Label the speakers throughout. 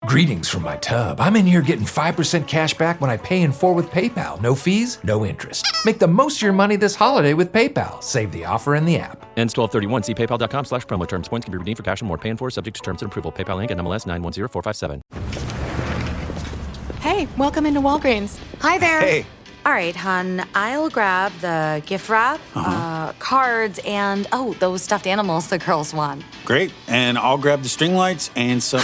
Speaker 1: Greetings from my tub. I'm in here getting 5% cash back when I pay in full with PayPal. No fees, no interest. Make the most of your money this holiday with PayPal. Save the offer in the app.
Speaker 2: Ends 12/31. See paypal.com/promo terms. Points can be redeemed for cash and more. Pay in for subject to terms and approval. PayPal link and MLS 910457.
Speaker 3: Hey, welcome into Walgreens.
Speaker 4: Hi there.
Speaker 5: Hey.
Speaker 4: All right, hon. I'll grab the gift wrap, cards, and, those stuffed animals the girls want.
Speaker 5: Great. And I'll grab the string lights and some...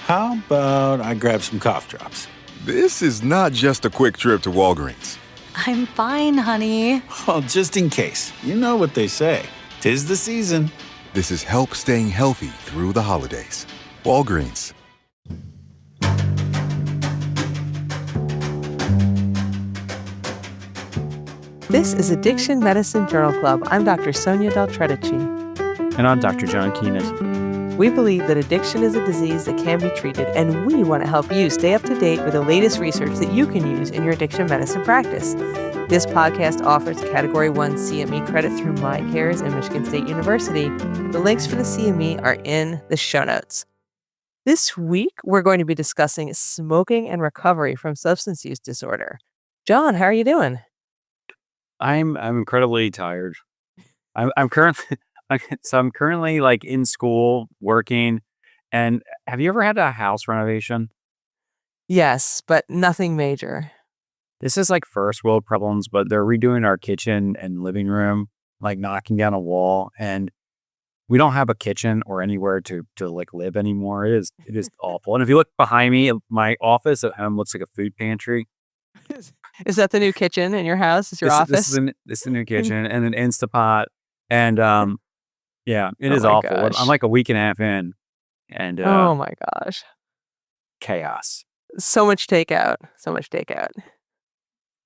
Speaker 5: How about I grab some cough drops?
Speaker 6: This is not just a quick trip to Walgreens.
Speaker 4: I'm fine, honey.
Speaker 5: Well, just in case. You know what they say. 'Tis the season.
Speaker 6: This is help staying healthy through the holidays. Walgreens.
Speaker 7: This is Addiction Medicine Journal Club. I'm Dr. Sonya Tredici.
Speaker 8: And I'm Dr. John Keenan.
Speaker 7: We believe that addiction is a disease that can be treated, and we want to help you stay up to date with the latest research that you can use in your addiction medicine practice. This podcast offers Category 1 CME credit through MyCares and Michigan State University. The links for the CME are in the show notes. This week, we're going to be discussing smoking and recovery from substance use disorder. John, how are you doing?
Speaker 8: I'm incredibly tired. I'm currently like in school working. And have you ever had a house renovation?
Speaker 7: Yes, but nothing major.
Speaker 8: This is like first world problems, but they're redoing our kitchen and living room, like knocking down a wall, and we don't have a kitchen or anywhere to like live anymore. It is awful. And if you look behind me, my office at home looks like a food pantry.
Speaker 7: Is that the new kitchen in your house? Is your office?
Speaker 8: This is the new kitchen and an Instapot. And yeah, it is awful.
Speaker 7: Gosh.
Speaker 8: I'm like a week and a half in. And
Speaker 7: oh my gosh.
Speaker 8: Chaos.
Speaker 7: So much takeout.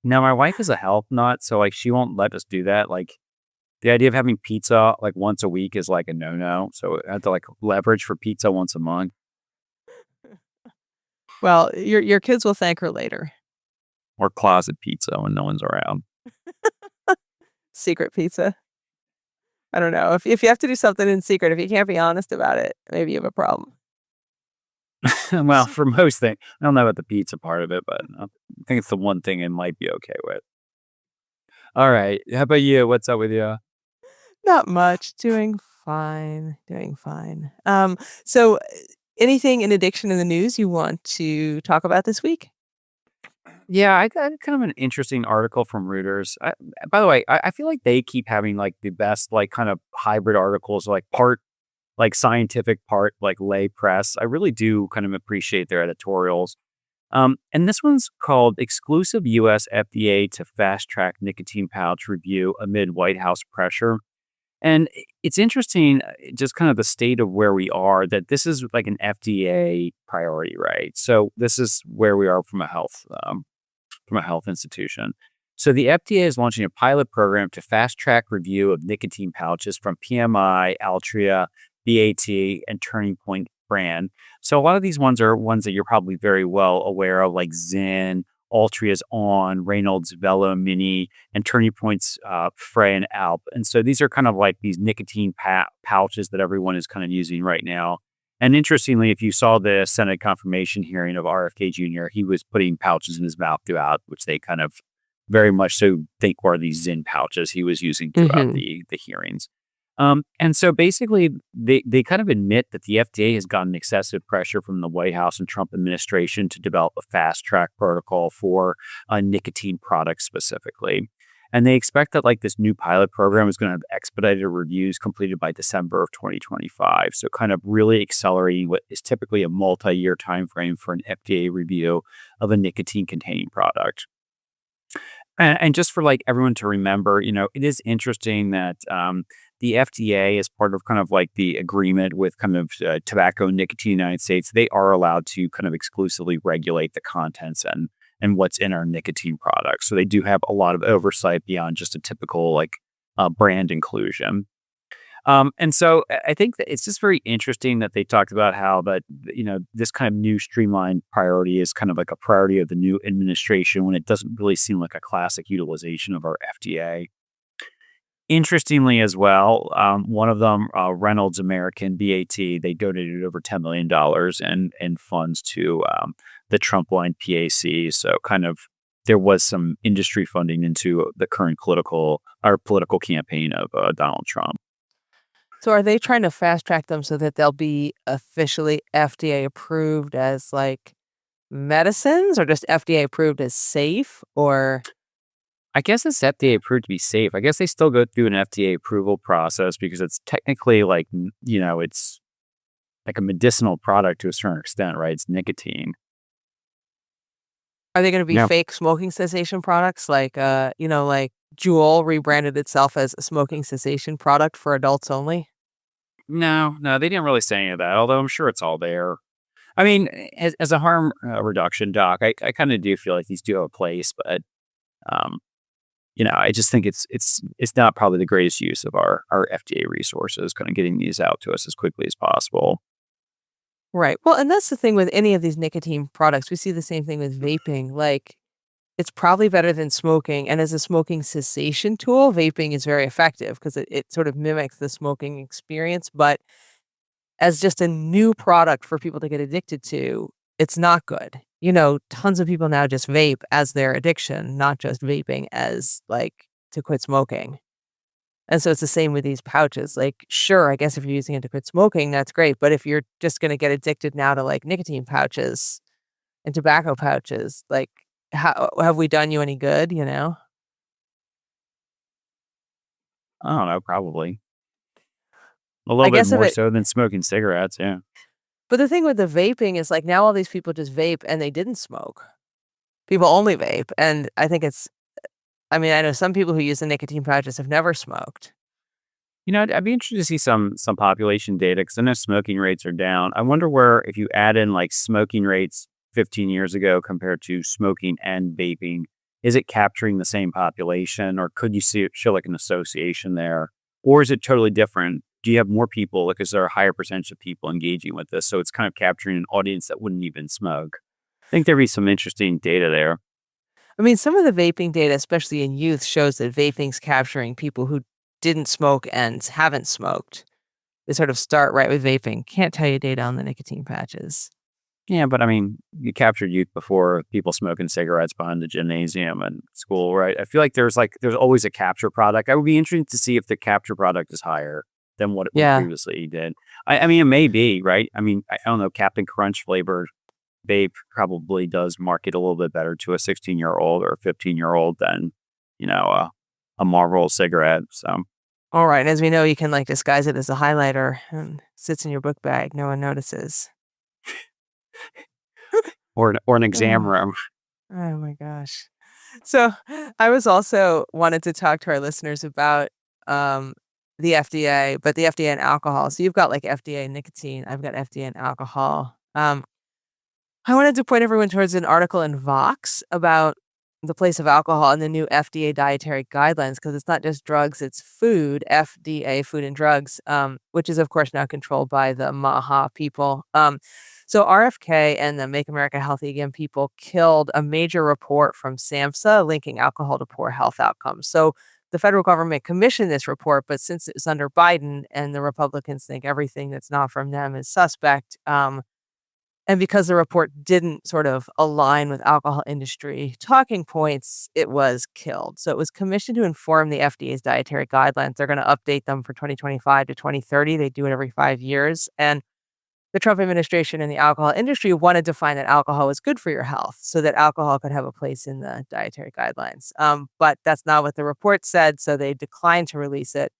Speaker 8: Now, my wife is a health nut, so like she won't let us do that. Like the idea of having pizza like once a week is like a no-no. So I have to like leverage for pizza once a month.
Speaker 7: Well, your kids will thank her later.
Speaker 8: Or closet pizza when no one's around.
Speaker 7: Secret pizza. I don't know. If you have to do something in secret, if you can't be honest about it, maybe you have a problem.
Speaker 8: Well, for most things, I don't know about the pizza part of it, but I think it's the one thing I might be okay with. All right. How about you? What's up with you?
Speaker 7: Not much. Doing fine. So anything in addiction in the news you want to talk about this week?
Speaker 8: Yeah, I got kind of an interesting article from Reuters. By the way, I feel like they keep having like the best like kind of hybrid articles, like part like scientific, part like lay press. I really do kind of appreciate their editorials. And this one's called Exclusive U.S. FDA to Fast Track Nicotine Pouch Review Amid White House Pressure. And it's interesting, just kind of the state of where we are, that this is like an FDA priority, right? So this is where we are from a health institution. So the FDA is launching a pilot program to fast track review of nicotine pouches from PMI, Altria, BAT, and Turning Point brand. So a lot of these ones are ones that you're probably very well aware of, like Zyn, Altria's On, Reynolds Velo Mini, and Turning Point's Frey and Alp. And so these are kind of like these nicotine pouches that everyone is kind of using right now. And interestingly, if you saw the Senate confirmation hearing of RFK Jr., he was putting pouches in his mouth throughout, which they kind of very much so think were these Zyn pouches he was using throughout the hearings. And so basically, they kind of admit that the FDA has gotten excessive pressure from the White House and Trump administration to develop a fast track protocol for nicotine products specifically. And they expect that like this new pilot program is going to have expedited reviews completed by December of 2025. So kind of really accelerating what is typically a multi-year timeframe for an FDA review of a nicotine containing product. And just for like everyone to remember, you know, it is interesting that the FDA, as part of kind of like the agreement with kind of tobacco and nicotine in the United States, they are allowed to kind of exclusively regulate the contents and what's in our nicotine products. So they do have a lot of oversight beyond just a typical like brand inclusion. And so I think that it's just very interesting that they talked about how that, you know, this kind of new streamlined priority is kind of like a priority of the new administration when it doesn't really seem like a classic utilization of our FDA. Interestingly, as well, one of them, Reynolds American BAT, they donated over $10 million in funds to the Trump line PAC. So, kind of, there was some industry funding into the current political campaign of Donald Trump.
Speaker 7: So are they trying to fast track them so that they'll be officially FDA approved as like medicines, or just FDA approved as safe, or
Speaker 8: I guess it's FDA approved to be safe. I guess they still go through an FDA approval process because it's technically like, it's like a medicinal product to a certain extent, right? It's nicotine.
Speaker 7: are they going to be
Speaker 8: Yeah.
Speaker 7: fake smoking cessation products like like Juul rebranded itself as a smoking cessation product for adults only?
Speaker 8: No, they didn't really say any of that, although I'm sure it's all there. I mean, as a harm reduction doc, I kind of do feel like these do have a place, but um, I just think it's not probably the greatest use of our FDA resources, kind of getting these out to us as quickly as possible.
Speaker 7: Right. Well, and that's the thing with any of these nicotine products. We see the same thing with vaping. Like, it's probably better than smoking. And as a smoking cessation tool, vaping is very effective because it sort of mimics the smoking experience. But as just a new product for people to get addicted to, it's not good. Tons of people now just vape as their addiction, not just vaping as like to quit smoking. And so it's the same with these pouches. Like, sure, I guess if you're using it to quit smoking, that's great. But if you're just going to get addicted now to like nicotine pouches and tobacco pouches, like, how have we done you any good?
Speaker 8: I don't know, probably a
Speaker 7: I
Speaker 8: little bit
Speaker 7: guess if
Speaker 8: more
Speaker 7: it,
Speaker 8: so than smoking cigarettes. Yeah.
Speaker 7: but the thing with the vaping is like now all these people just vape and they didn't smoke. People only vape. And I mean, I know some people who use the nicotine pouches have never smoked.
Speaker 8: I'd be interested to see some population data because I know smoking rates are down. I wonder where if you add in like smoking rates 15 years ago compared to smoking and vaping, is it capturing the same population, or could you show like an association there, or is it totally different? Do you have more people? Like, is there a higher percentage of people engaging with this? So it's kind of capturing an audience that wouldn't even smoke. I think there'd be some interesting data there.
Speaker 7: I mean, some of the vaping data, especially in youth, shows that vaping's capturing people who didn't smoke and haven't smoked. They sort of start right with vaping. Can't tell you data on the nicotine patches.
Speaker 8: Yeah, but I mean, you captured youth before people smoking cigarettes behind the gymnasium and school, right? I feel like there's always a capture product. I would be interested to see if the capture product is higher than what we
Speaker 7: Yeah.
Speaker 8: previously did. I mean, it may be, right? I mean, I don't know, Captain Crunch flavor vape probably does market a little bit better to a 16-year-old or a 15-year-old than, a Marlboro cigarette. So,
Speaker 7: All right. And as we know, you can like disguise it as a highlighter and sits in your book bag. No one notices.
Speaker 8: or an exam room.
Speaker 7: Oh my gosh. So I was also wanted to talk to our listeners about the FDA, but the FDA and alcohol. So you've got like FDA and nicotine. I've got FDA and alcohol. I wanted to point everyone towards an article in Vox about the place of alcohol in the new FDA dietary guidelines, because it's not just drugs, it's food, FDA, Food and Drugs, which is, of course, now controlled by the MAHA people. So RFK and the Make America Healthy Again people killed a major report from SAMHSA linking alcohol to poor health outcomes. So the federal government commissioned this report, but since it's under Biden and the Republicans think everything that's not from them is suspect, and because the report didn't sort of align with alcohol industry talking points, it was killed. So it was commissioned to inform the FDA's dietary guidelines. They're going to update them for 2025 to 2030. They do it every 5 years. And the Trump administration and the alcohol industry wanted to find that alcohol was good for your health so that alcohol could have a place in the dietary guidelines. But that's not what the report said. So they declined to release it.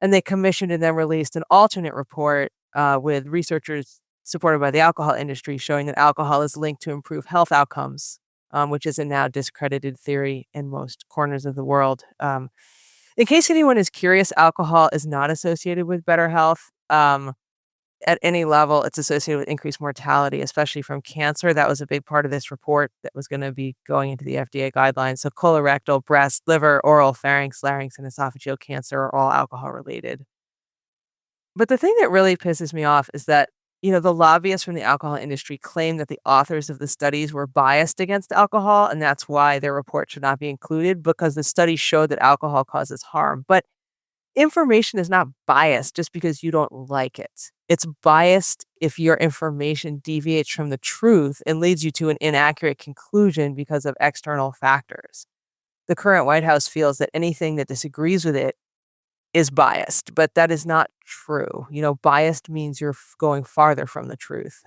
Speaker 7: And they commissioned and then released an alternate report with researchers supported by the alcohol industry showing that alcohol is linked to improved health outcomes, which is a now discredited theory in most corners of the world. In case anyone is curious, alcohol is not associated with better health. At any level, it's associated with increased mortality, especially from cancer. That was a big part of this report that was going to be going into the FDA guidelines. So colorectal, breast, liver, oral, pharynx, larynx, and esophageal cancer are all alcohol related. But the thing that really pisses me off is that, the lobbyists from the alcohol industry claim that the authors of the studies were biased against alcohol, and that's why their report should not be included, because the studies showed that alcohol causes harm. But information is not biased just because you don't like it. It's biased if your information deviates from the truth and leads you to an inaccurate conclusion because of external factors. The current White House feels that anything that disagrees with it is biased, but that is not true. Biased means you're going farther from the truth.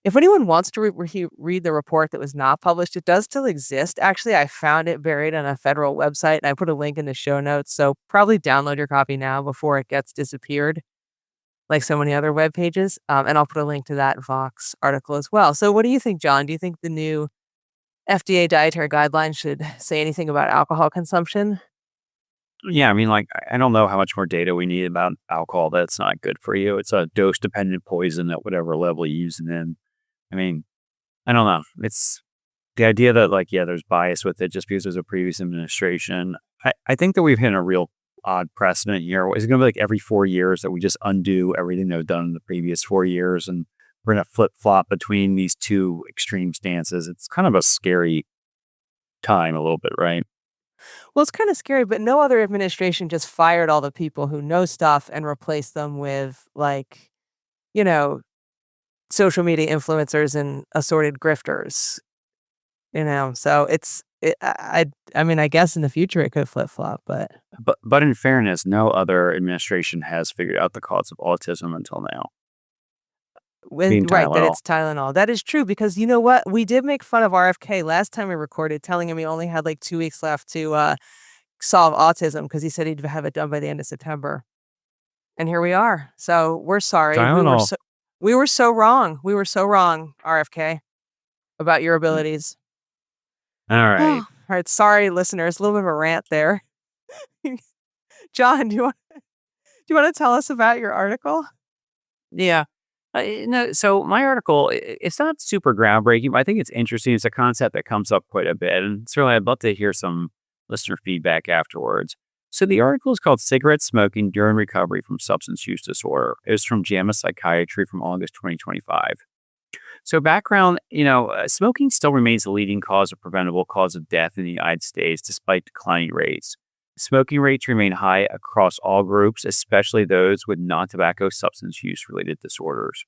Speaker 7: If anyone wants to read the report that was not published, it does still exist. Actually, I found it buried on a federal website, and I put a link in the show notes. So probably download your copy now before it gets disappeared, like so many other web pages. And I'll put a link to that Vox article as well. So what do you think, John? Do you think the new FDA dietary guidelines should say anything about alcohol consumption?
Speaker 8: Yeah, I mean, like, I don't know how much more data we need about alcohol that's not good for you. It's a dose-dependent poison at whatever level you use it in. I mean, I don't know. It's the idea that, like, yeah, there's bias with it just because there's a previous administration. I think that we've hit a real odd precedent here. Is it going to be like every 4 years that we just undo everything that was done in the previous 4 years, and we're going to flip-flop between these two extreme stances? It's kind of a scary time a little bit, right?
Speaker 7: Well, it's kind of scary, but no other administration just fired all the people who know stuff and replaced them with, like, you know, social media influencers and assorted grifters. So I mean, I guess in the future it could flip flop, but
Speaker 8: But in fairness, no other administration has figured out the cause of autism until now. Being
Speaker 7: right, that
Speaker 8: Tylenol.
Speaker 7: it's Tylenol. That is true because you know what? We did make fun of RFK last time we recorded, telling him he only had like 2 weeks left to solve autism because he said he'd have it done by the end of September. And here we are. So we're sorry.
Speaker 8: Tylenol.
Speaker 7: We were so wrong. We were so wrong, RFK, about your abilities.
Speaker 8: All right.
Speaker 7: All right, sorry, listeners. A little bit of a rant there. John, do you want to tell us about your article?
Speaker 8: Yeah. No, so my article, it's not super groundbreaking, but I think it's interesting. It's a concept that comes up quite a bit. And certainly I'd love to hear some listener feedback afterwards. So the article is called Cigarette Smoking During Recovery from Substance Use Disorder. It was from JAMA Psychiatry from August 2025. So background, smoking still remains the leading preventable cause of death in the United States, despite declining rates. Smoking rates remain high across all groups, especially those with non-tobacco substance use-related disorders.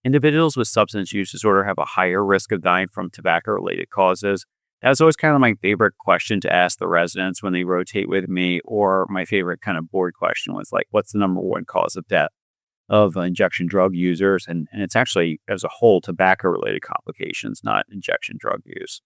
Speaker 8: Individuals with substance use disorder have a higher risk of dying from tobacco-related causes. That was always kind of my favorite question to ask the residents when they rotate with me, or my favorite kind of board question was like, what's the number one cause of death of injection drug users? And it's actually, as a whole, tobacco-related complications, not injection drug use.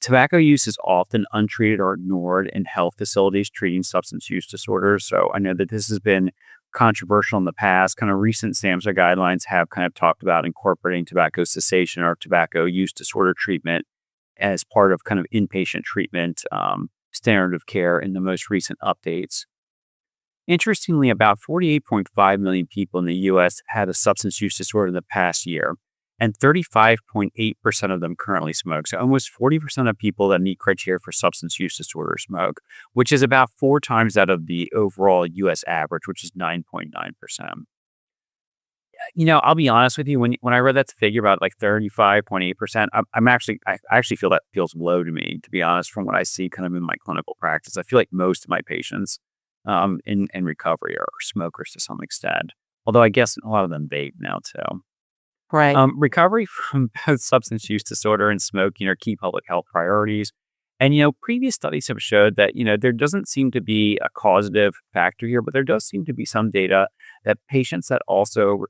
Speaker 8: Tobacco use is often untreated or ignored in health facilities treating substance use disorders. So I know that this has been controversial in the past. Kind of recent SAMHSA guidelines have kind of talked about incorporating tobacco cessation or tobacco use disorder treatment as part of kind of inpatient treatment standard of care in the most recent updates. Interestingly, about 48.5 million people in the U.S. had a substance use disorder in the past year, and 35.8% of them currently smoke. So almost 40% of people that meet criteria for substance use disorder smoke, which is about 4 times that of the overall U.S. average, which is 9.9%. I'll be honest with you, when I read that figure about like 35.8%, I actually feel that feels low to me, to be honest, from what I see kind of in my clinical practice. I feel like most of my patients in recovery are smokers to some extent, although I guess a lot of them vape now too.
Speaker 7: Right.
Speaker 8: Recovery from both substance use disorder and smoking are key public health priorities. And, previous studies have showed that, there doesn't seem to be a causative factor here, but there does seem to be some data that patients that also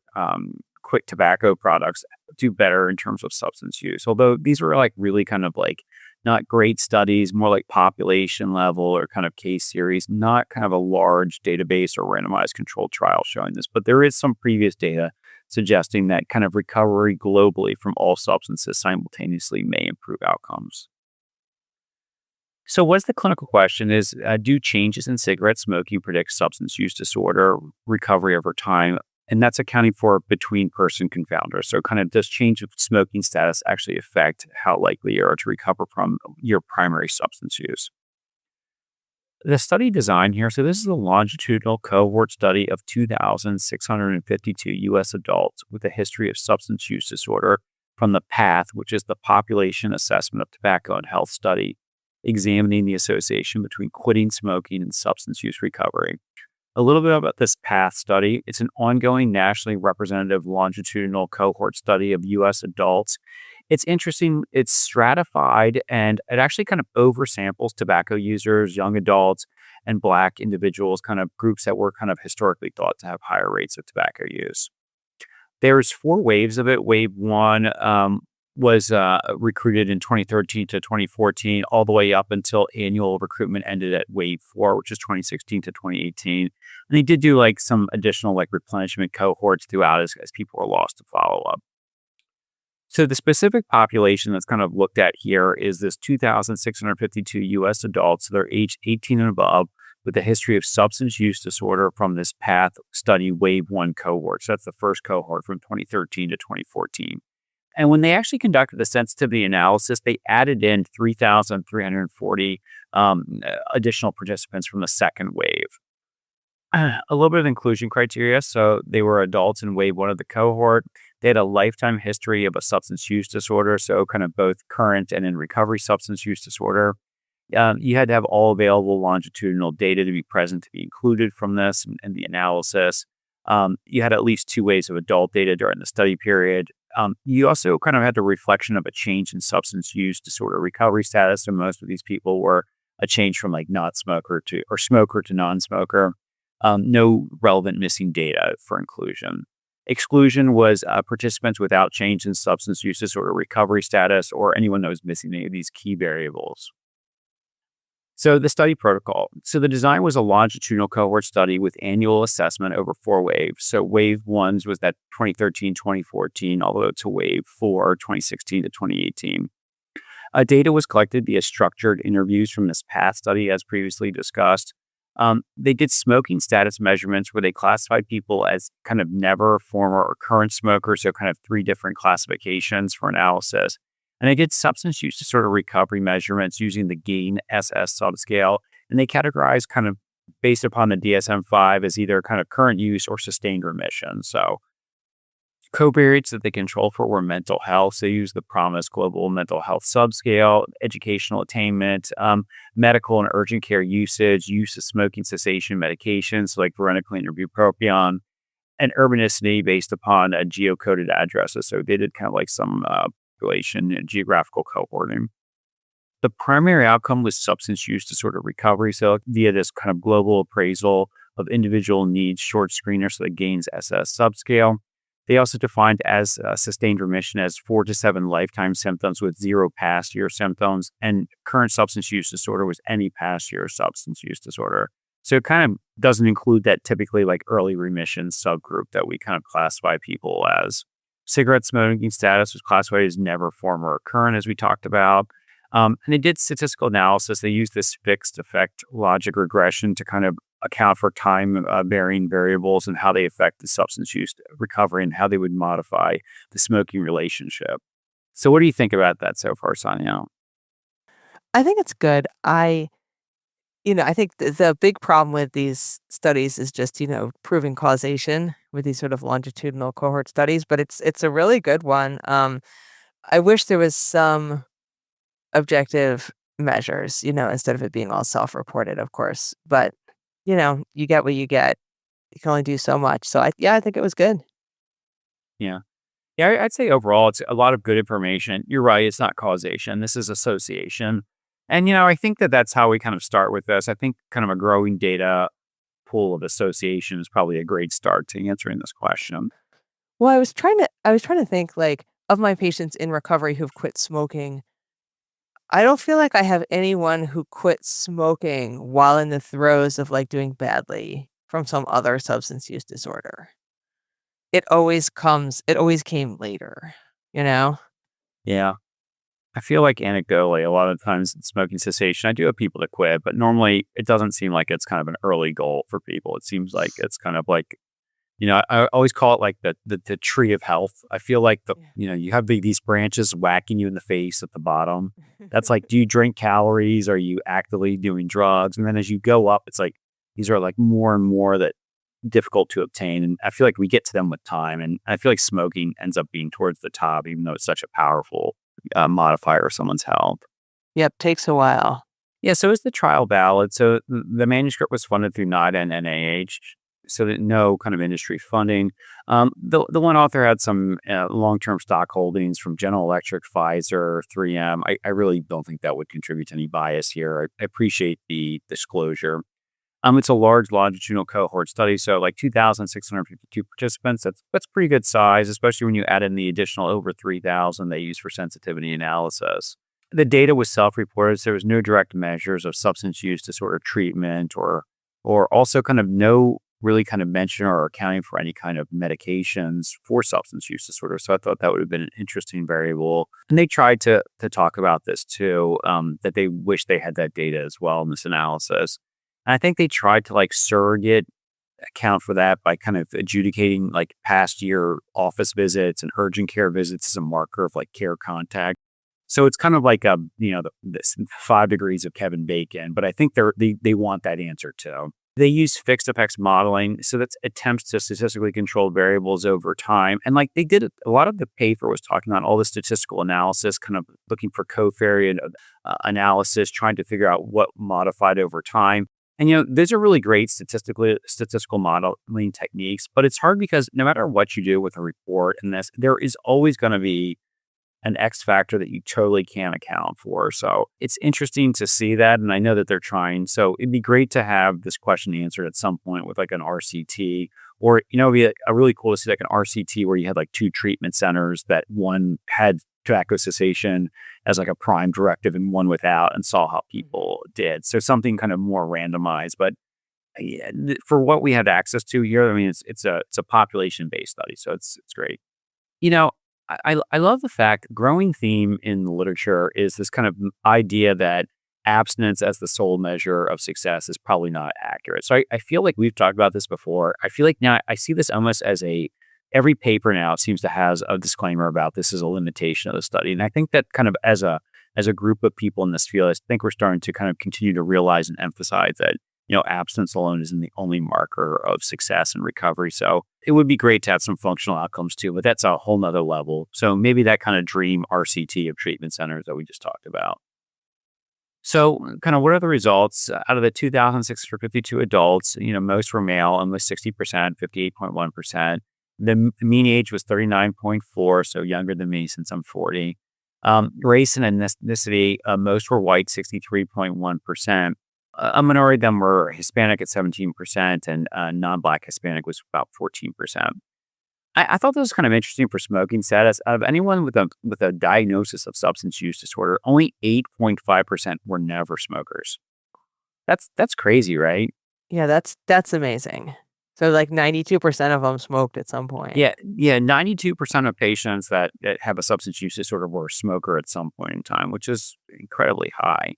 Speaker 8: quit tobacco products do better in terms of substance use. Although these were like really kind of like not great studies, more like population level or kind of case series, not kind of a large database or randomized controlled trial showing this. But there is some previous data suggesting that kind of recovery globally from all substances simultaneously may improve outcomes. So what's the clinical question is, do changes in cigarette smoking predict substance use disorder recovery over time? And that's accounting for between-person confounders. So kind of does change of smoking status actually affect how likely you are to recover from your primary substance use? The study design here, so this is a longitudinal cohort study of 2,652 U.S. adults with a history of substance use disorder from the PATH, which is the Population Assessment of Tobacco and Health Study. examining the association between quitting smoking and substance use recovery. A little bit about this PATH study. It's an ongoing nationally representative longitudinal cohort study of U.S. adults. It's interesting. It's stratified and it actually kind of oversamples tobacco users, young adults, and Black individuals, kind of groups that were kind of historically thought to have higher rates of tobacco use. There's 4 waves of it. Wave 1 was recruited in 2013 to 2014, all the way up until annual recruitment ended at wave 4, which is 2016 to 2018. And they did do like some additional like replenishment cohorts throughout as people were lost to follow up. So the specific population that's kind of looked at here is this 2,652 U.S. adults that are aged 18 and above with a history of substance use disorder from this PATH study wave 1 cohort. So that's the first cohort from 2013 to 2014. And when they actually conducted the sensitivity analysis, they added in 3,340 additional participants from the second wave. A little bit of inclusion criteria. So they were adults in wave 1 of the cohort. They had a lifetime history of a substance use disorder, so kind of both current and in recovery substance use disorder. You had to have all available longitudinal data to be present to be included from this and the analysis. You had at least 2 waves of adult data during the study period. You also kind of had the reflection of a change in substance use disorder recovery status. So most of these people were a change from like not smoker to or smoker to non-smoker. No relevant missing data for inclusion. Exclusion was participants without change in substance use disorder recovery status or anyone that was missing any of these key variables. So the study protocol. So the design was a longitudinal cohort study with annual assessment over 4 waves. So wave 1 was that 2013, 2014, all the way to wave 4, 2016 to 2018. Data was collected via structured interviews from this PATH study, as previously discussed. They did smoking status measurements where they classified people as kind of never, former, or current smokers, so kind of 3 different classifications for analysis. And they did substance use disorder recovery measurements using the GAIN SS subscale, and they categorized kind of based upon the DSM-5 as either kind of current use or sustained remission. So covariates that they controlled for were mental health. So they used the PROMIS Global Mental Health Subscale, educational attainment, medical and urgent care usage, use of smoking cessation medications like varenicline or bupropion, and urbanicity based upon geocoded addresses. So they did kind of like some population and geographical cohorting. The primary outcome was substance use disorder recovery. So via this kind of global appraisal of individual needs short screener, so the GAINS SS subscale. They also defined as sustained remission as 4 to 7 lifetime symptoms with 0 past year symptoms, and current substance use disorder was any past year substance use disorder. So it kind of doesn't include that typically like early remission subgroup that we kind of classify people as. Cigarette smoking status was classified as never, former, or current, as we talked about. And they did statistical analysis. They used this fixed effect logic regression to kind of account for time varying variables and how they affect the substance use recovery and how they would modify the smoking relationship. So what do you think about that so far, Sonya?
Speaker 7: I think it's good. I think the big problem with these studies is just, proving causation with these sort of longitudinal cohort studies, but it's a really good one. I wish there was some objective measures, instead of it being all self-reported, of course. But, you get what you get. You can only do so much. So I think it was good.
Speaker 8: Yeah. Yeah, I'd say overall, it's a lot of good information. You're right. It's not causation. This is association. And, I think that that's how we kind of start with this. I think kind of a growing data pool of association is probably a great start to answering this question.
Speaker 7: Well, I was trying to think like of my patients in recovery who've quit smoking. I don't feel like I have anyone who quit smoking while in the throes of like doing badly from some other substance use disorder. It always came later,
Speaker 8: Yeah. I feel like anecdotally, a lot of times in smoking cessation, I do have people that quit, but normally it doesn't seem like it's kind of an early goal for people. It seems like it's kind of like, I always call it like the tree of health. I feel like you have these branches whacking you in the face at the bottom. That's like, do you drink calories? Are you actively doing drugs? And then as you go up, it's like, these are like more and more that difficult to obtain. And I feel like we get to them with time. And I feel like smoking ends up being towards the top, even though it's such a powerful modifier of someone's health.
Speaker 7: Yep, takes a while.
Speaker 8: Yeah, so it's the trial ballot. So the manuscript was funded through NIDA and NIH, so that no kind of industry funding. The one author had some long-term stock holdings from General Electric, Pfizer, 3M. I really don't think that would contribute to any bias here. I appreciate the disclosure. It's a large longitudinal cohort study, so like 2,652 participants. That's pretty good size, especially when you add in the additional over 3,000 they use for sensitivity analysis. The data was self-reported, so there was no direct measures of substance use disorder treatment or also kind of no really kind of mention or accounting for any kind of medications for substance use disorder. So I thought that would have been an interesting variable. And they tried to talk about this too, that they wish they had that data as well in this analysis. And I think they tried to like surrogate account for that by kind of adjudicating like past year office visits and urgent care visits as a marker of like care contact. So it's kind of like this 5 degrees of Kevin Bacon, but I think they want that answer too. They use fixed effects modeling, so that's attempts to statistically control variables over time. And like they did a lot of the paper was talking about all the statistical analysis, kind of looking for covariate analysis, trying to figure out what modified over time. And these are really great statistical modeling techniques, but it's hard because no matter what you do with a report in this, there is always going to be an X factor that you totally can't account for. So it's interesting to see that. And I know that they're trying. So it'd be great to have this question answered at some point with like an RCT, or, it'd be a really cool to see like an RCT where you had like 2 treatment centers that one had tobacco cessation as like a prime directive and one without, and saw how people did. So something kind of more randomized. But yeah, for what we had access to here, I mean, it's a population based study. So it's great. I love the fact growing theme in the literature is this kind of idea that abstinence as the sole measure of success is probably not accurate. So I feel like we've talked about this before. I feel like now I see this almost as every paper now seems to has a disclaimer about this is a limitation of the study. And I think that kind of as a group of people in this field, I think we're starting to kind of continue to realize and emphasize that abstinence alone isn't the only marker of success and recovery. So it would be great to have some functional outcomes too, but that's a whole nother level. So maybe that kind of dream RCT of treatment centers that we just talked about. So kind of what are the results? Out of the 2,652 adults, most were male, almost 60%, 58.1%. The mean age was 39.4, so younger than me since I'm 40. Race and ethnicity, most were white, 63.1%. A minority of them were Hispanic at 17%, and non-Black Hispanic was about 14%. I thought this was kind of interesting for smoking status. Out of anyone with a diagnosis of substance use disorder, only 8.5% were never smokers. That's crazy, right?
Speaker 7: Yeah, that's amazing. So like 92% of them smoked at some point.
Speaker 8: Yeah. 92% of patients that have a substance use disorder were a smoker at some point in time, which is incredibly high.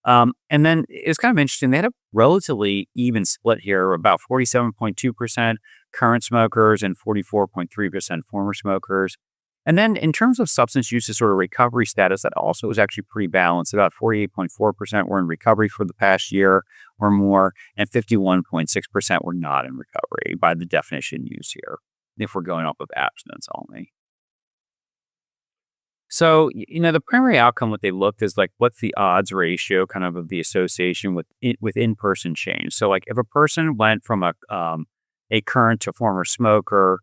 Speaker 8: And then it's kind of interesting. They had a relatively even split here, about 47.2% current smokers and 44.3% former smokers. And then in terms of substance use disorder recovery status, that also was actually pretty balanced. About 48.4% were in recovery for the past year or more, and 51.6% were not in recovery by the definition used here, if we're going off of abstinence only. So, the primary outcome, what they looked is like, what's the odds ratio kind of the association with in-person change. So like if a person went from a current to former smoker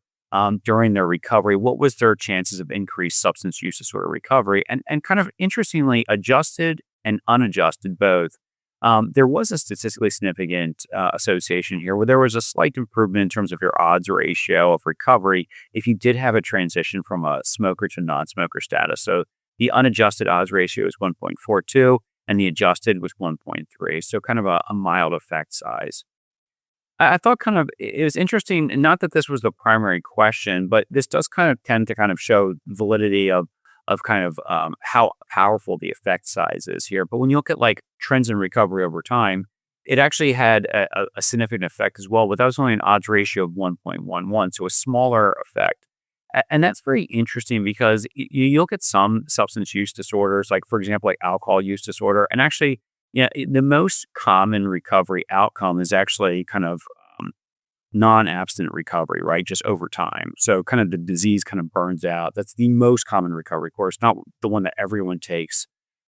Speaker 8: during their recovery, what was their chances of increased substance use disorder recovery? And kind of interestingly, adjusted and unadjusted both, there was a statistically significant association here where there was a slight improvement in terms of your odds ratio of recovery if you did have a transition from a smoker to non-smoker status. So the unadjusted odds ratio is 1.42 and the adjusted was 1.3. So kind of a mild effect size. I thought kind of it was interesting, not that this was the primary question, but this does kind of tend to kind of show validity of kind of how powerful the effect size is here. But when you look at like trends in recovery over time, it actually had a significant effect as well, but that was only an odds ratio of 1.11, so a smaller effect. And that's very interesting because you look at some substance use disorders, like for example, like alcohol use disorder, and actually, the most common recovery outcome is actually kind of non-abstinent recovery, right? Just over time. So kind of the disease kind of burns out. That's the most common recovery course, not the one that everyone takes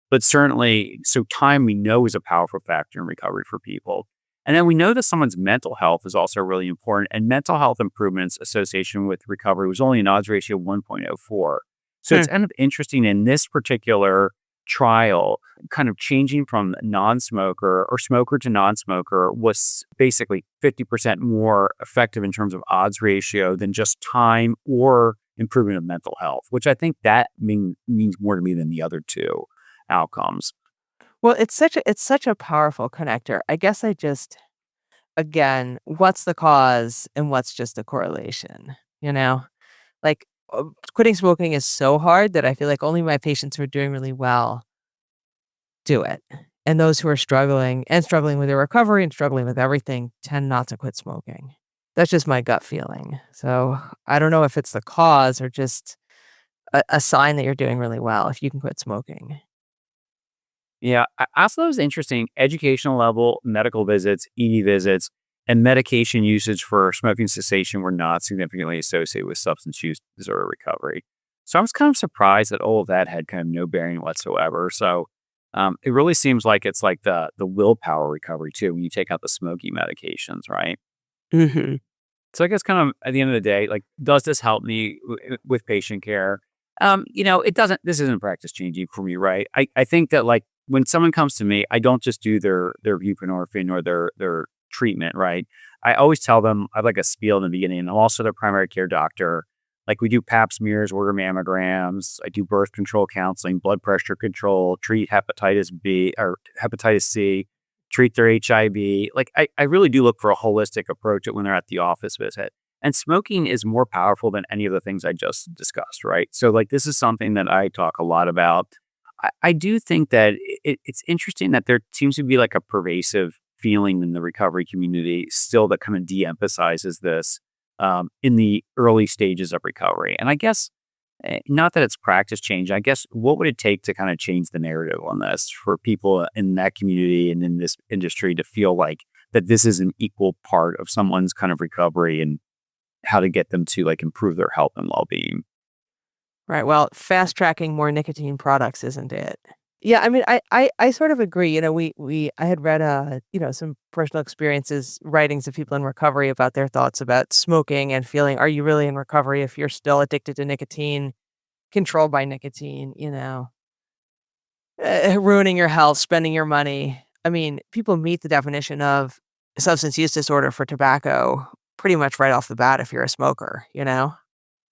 Speaker 8: But certainly, so time we know is a powerful factor in recovery for people. And then we know that someone's mental health is also really important. And mental health improvements association with recovery was only an odds ratio of 1.04. So it's kind of interesting in this particular trial, kind of changing from non-smoker or smoker to non-smoker was basically 50% more effective in terms of odds ratio than just time or improvement of mental health, which I think that means more to me than the other two outcomes.
Speaker 7: Well, it's such a powerful connector. I guess again, what's the cause and what's just a correlation, you know? Like, quitting smoking is so hard that I feel like only my patients who are doing really well do it. And those who are struggling with their recovery and struggling with everything tend not to quit smoking. That's just my gut feeling. So I don't know if it's the cause or just a sign that you're doing really well if you can quit smoking.
Speaker 8: Yeah, I also thought it was interesting. Educational level, medical visits, ED visits, and medication usage for smoking cessation were not significantly associated with substance use disorder recovery. So I was kind of surprised that all of that had kind of no bearing whatsoever. So it really seems like it's like the willpower recovery too when you take out the smoking medications, right?
Speaker 7: Hmm.
Speaker 8: So I guess kind of at the end of the day, like, does this help me with patient care? It doesn't. This isn't practice changing for me, right? I think that like when someone comes to me, I don't just do their buprenorphine or their treatment, right? I always tell them I have like a spiel in the beginning. And I'm also their primary care doctor. Like we do pap smears, order mammograms. I do birth control counseling, blood pressure control, treat hepatitis B or hepatitis C, treat their HIV. Like I really do look for a holistic approach when they're at the office visit. And smoking is more powerful than any of the things I just discussed, right? So like this is something that I talk a lot about. I do think that it's interesting that there seems to be like a pervasive feeling in the recovery community still that kind of de-emphasizes this in the early stages of recovery. And I guess not that it's practice change. I guess what would it take to kind of change the narrative on this for people in that community and in this industry to feel like that this is an equal part of someone's kind of recovery and how to get them to like improve their health and well-being?
Speaker 7: Right. Well, fast tracking more nicotine products isn't it? Yeah, I mean, I sort of agree. I had read some personal experiences, writings of people in recovery about their thoughts about smoking and feeling, are you really in recovery if you're still addicted to nicotine, controlled by nicotine, ruining your health, spending your money. I mean, people meet the definition of substance use disorder for tobacco pretty much right off the bat if you're a smoker, you know?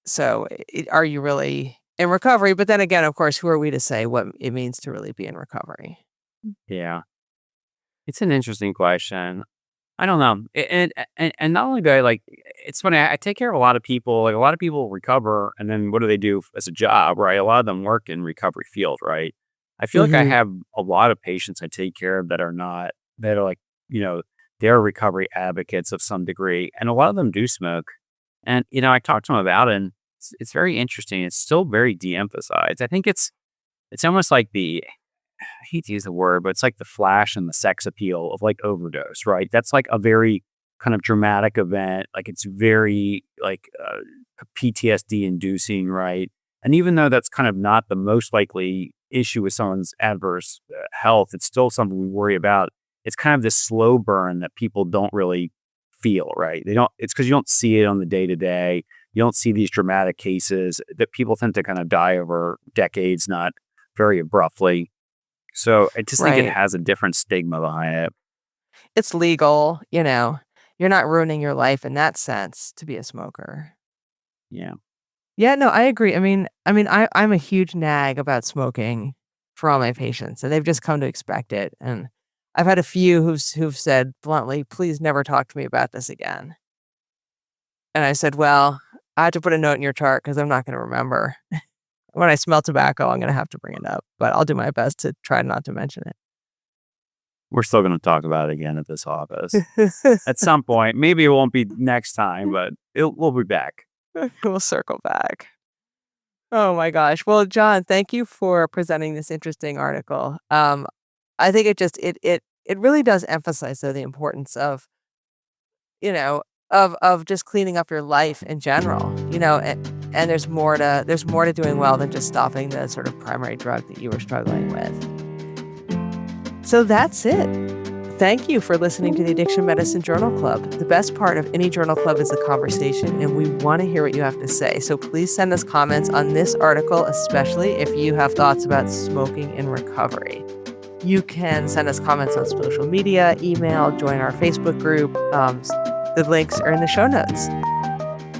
Speaker 7: So, are you really in recovery? But then again, of course, who are we to say what it means to really be in recovery?
Speaker 8: Yeah, it's an interesting question. I don't know. And not only do I like, it's funny, I take care of a lot of people. Like a lot of people recover and then what do they do as a job, right? A lot of them work in recovery field, right? I feel like I
Speaker 7: Mhm.
Speaker 8: have a lot of patients I take care of that are not, that are like, they're recovery advocates of some degree. And a lot of them do smoke. And, I talk to them about it and it's very interesting. It's still very de-emphasized. I think it's almost like I hate to use the word, but it's like the flash and the sex appeal of like overdose, right? That's like a very kind of dramatic event. Like it's very like PTSD inducing, right? And even though that's kind of not the most likely issue with someone's adverse health, it's still something we worry about. It's kind of this slow burn that people don't really feel, right? It's because you don't see it on the day to day. You don't see these dramatic cases that people tend to kind of die over decades, not very abruptly. So I just think it
Speaker 7: Right.
Speaker 8: has a different stigma behind it.
Speaker 7: It's legal, You're not ruining your life in that sense to be a smoker.
Speaker 8: Yeah.
Speaker 7: Yeah, no, I agree. I'm a huge nag about smoking for all my patients, and they've just come to expect it. And I've had a few who've said bluntly, "Please never talk to me about this again." And I said, "Well, I have to put a note in your chart because I'm not going to remember. When I smell tobacco, I'm going to have to bring it up, but I'll do my best to try not to mention
Speaker 8: We're still going to talk about it again at this office
Speaker 7: it."
Speaker 8: at some point. Maybe it won't be next time, but we'll be back.
Speaker 7: We'll circle back. Oh my gosh. Well, John, thank you for presenting this interesting article. I think it really does emphasize though the importance of, of just cleaning up your life in general, and there's more to doing well than just stopping the sort of primary drug that you were struggling with. So that's it. Thank you for listening to the Addiction Medicine Journal Club. The best part of any journal club is a conversation, and we want to hear what you have to say. So please send us comments on this article, especially if you have thoughts about smoking in recovery. You can send us comments on social media, email, join our Facebook group. The links are in the show notes.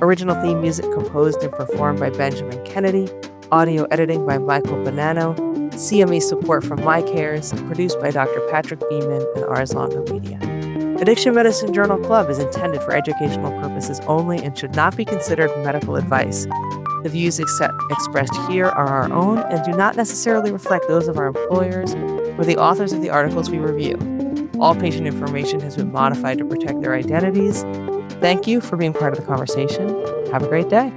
Speaker 7: Original theme music composed and performed by Benjamin Kennedy. Audio editing by Michael Bonanno. CME support from My Cares, produced by Dr. Patrick Beeman and Ars Longa Media. Addiction Medicine Journal Club is intended for educational purposes only and should not be considered medical advice. The views expressed here are our own and do not necessarily reflect those of our employers or the authors of the articles we review. All patient information has been modified to protect their identities. Thank you for being part of the conversation. Have a great day.